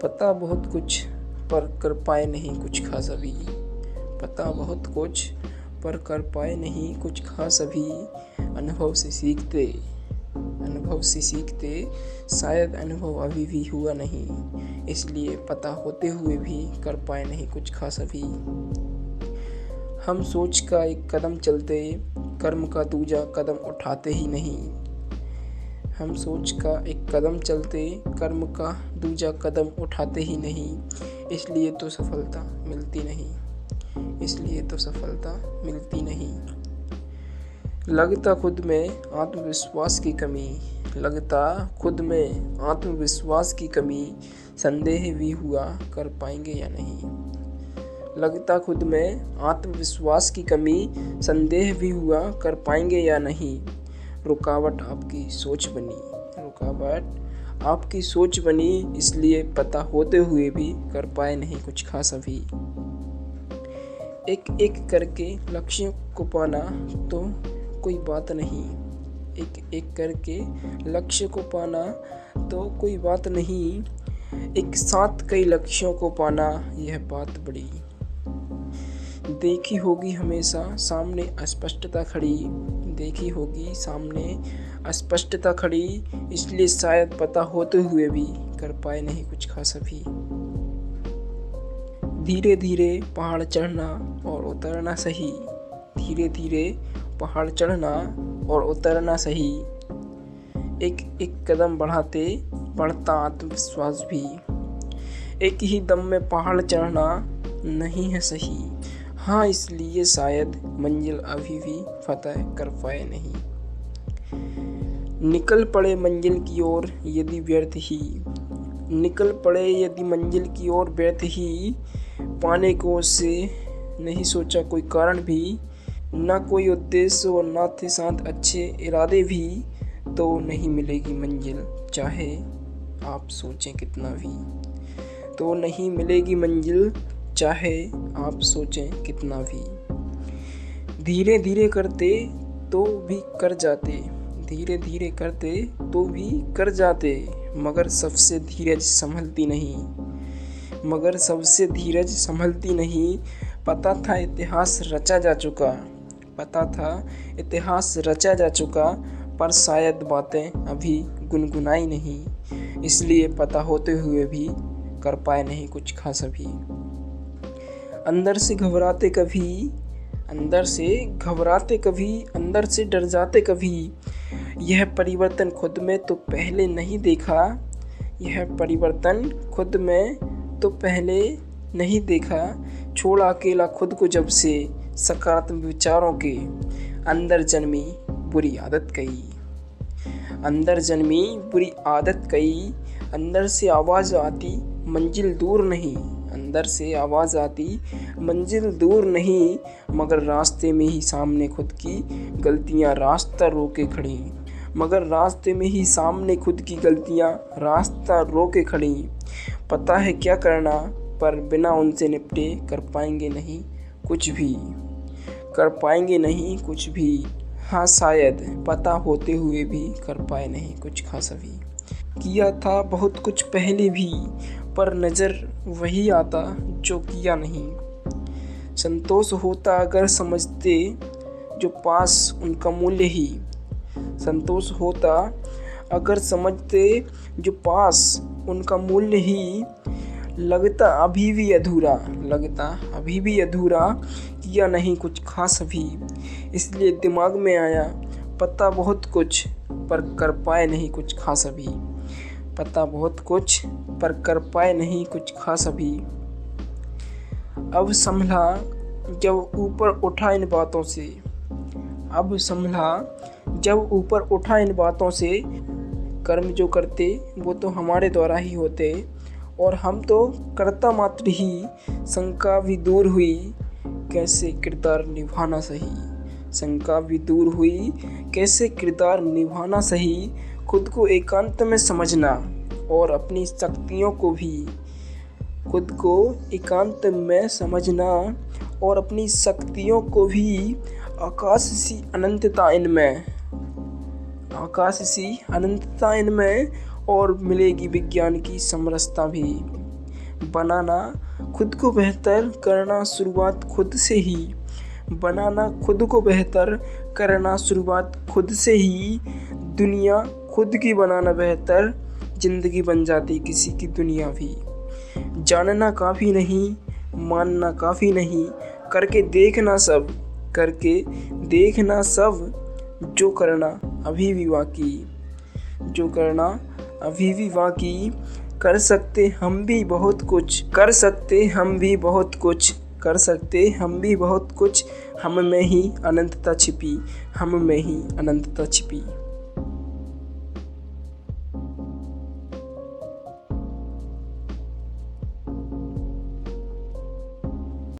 पता बहुत कुछ पर कर पाए नहीं कुछ खास अभी। पता बहुत कुछ पर कर पाए नहीं कुछ खास अभी। अनुभव से सीखते शायद अनुभव अभी भी हुआ नहीं, इसलिए पता होते हुए भी कर पाए नहीं कुछ खास अभी। हम सोच का एक कदम चलते कर्म का दूजा कदम उठाते ही नहीं। हम सोच का एक कदम चलते कर्म का दूजा कदम उठाते ही नहीं, इसलिए तो सफलता मिलती नहीं। लगता खुद में आत्मविश्वास की कमी, संदेह भी हुआ कर पाएंगे या नहीं। लगता खुद में आत्मविश्वास की कमी, संदेह भी हुआ कर पाएंगे या नहीं। रुकावट आपकी सोच बनी, इसलिए पता होते हुए भी कर पाए नहीं कुछ खास अभी। एक एक करके लक्ष्यों को पाना तो कोई बात नहीं। एक करके लक्ष्य को पाना तो कोई बात नहीं। एक साथ कई लक्ष्यों को पाना यह बात बड़ी। देखी होगी हमेशा सामने अस्पष्टता खड़ी, इसलिए शायद पता होते हुए भी कर पाए नहीं कुछ खास अभी। धीरे धीरे पहाड़ चढ़ना और उतरना सही। एक एक कदम बढ़ता आत्मविश्वास भी। एक ही दम में पहाड़ चढ़ना नहीं है सही। हाँ, इसलिए शायद मंजिल अभी भी फतह कर पाए नहीं। निकल पड़े मंजिल की ओर यदि मंजिल की ओर व्यर्थ ही, पाने को उससे नहीं सोचा कोई कारण भी। ना कोई उद्देश्य और ना थे साथ अच्छे इरादे भी, तो नहीं मिलेगी मंजिल चाहे आप सोचें कितना भी। धीरे धीरे करते तो भी कर जाते, मगर सबसे धीरज संभलती नहीं। पता था इतिहास रचा जा चुका, पर शायद बातें अभी गुनगुनाई नहीं, इसलिए पता होते हुए भी कर पाए नहीं कुछ खास अभी। अंदर से घबराते कभी, अंदर से डर जाते कभी। यह परिवर्तन खुद में तो पहले नहीं देखा। छोड़ा अकेला खुद को जब से सकारात्मक विचारों के, अंदर जन्मी बुरी आदत कई। अंदर से आवाज़ आती मंजिल दूर नहीं, मगर रास्ते में ही सामने खुद की गलतियां रास्ता रोके खड़ी। पता है क्या करना, पर बिना उनसे निपटे कर पाएंगे नहीं कुछ भी। हाँ, शायद पता होते हुए भी कर पाए नहीं कुछ खास अभी। किया था बहुत कुछ पहले भी, पर नजर वही आता जो किया नहीं। संतोष होता अगर समझते जो पास उनका मूल्य ही। लगता अभी भी अधूरा किया नहीं कुछ खास अभी। इसलिए दिमाग में आया पता बहुत कुछ पर कर पाए नहीं कुछ खास अभी। अब संभला जब ऊपर उठा इन बातों से, कर्म जो करते वो तो हमारे द्वारा ही होते, और हम तो कर्ता मात्र ही। शंका भी दूर हुई कैसे किरदार निभाना सही। खुद को एकांत में समझना और अपनी शक्तियों को भी आकाश सी अनंतता इनमें और मिलेगी विज्ञान की समरसता भी। बनाना खुद को बेहतर करना शुरुआत खुद से ही, बनाना खुद को बेहतर करना शुरुआत खुद से ही, दुनिया खुद की बनाना बेहतर, जिंदगी बन जाती किसी की दुनिया भी। जानना काफ़ी नहीं, मानना काफ़ी नहीं, करके देखना सब, जो करना अभी भी बाकी, जो करना अभी भी बाकी, कर सकते हम भी बहुत कुछ, कर सकते हम भी बहुत कुछ, कर सकते हम भी बहुत कुछ, हम में ही अनंतता छिपी, हम में ही अनंतता छिपी।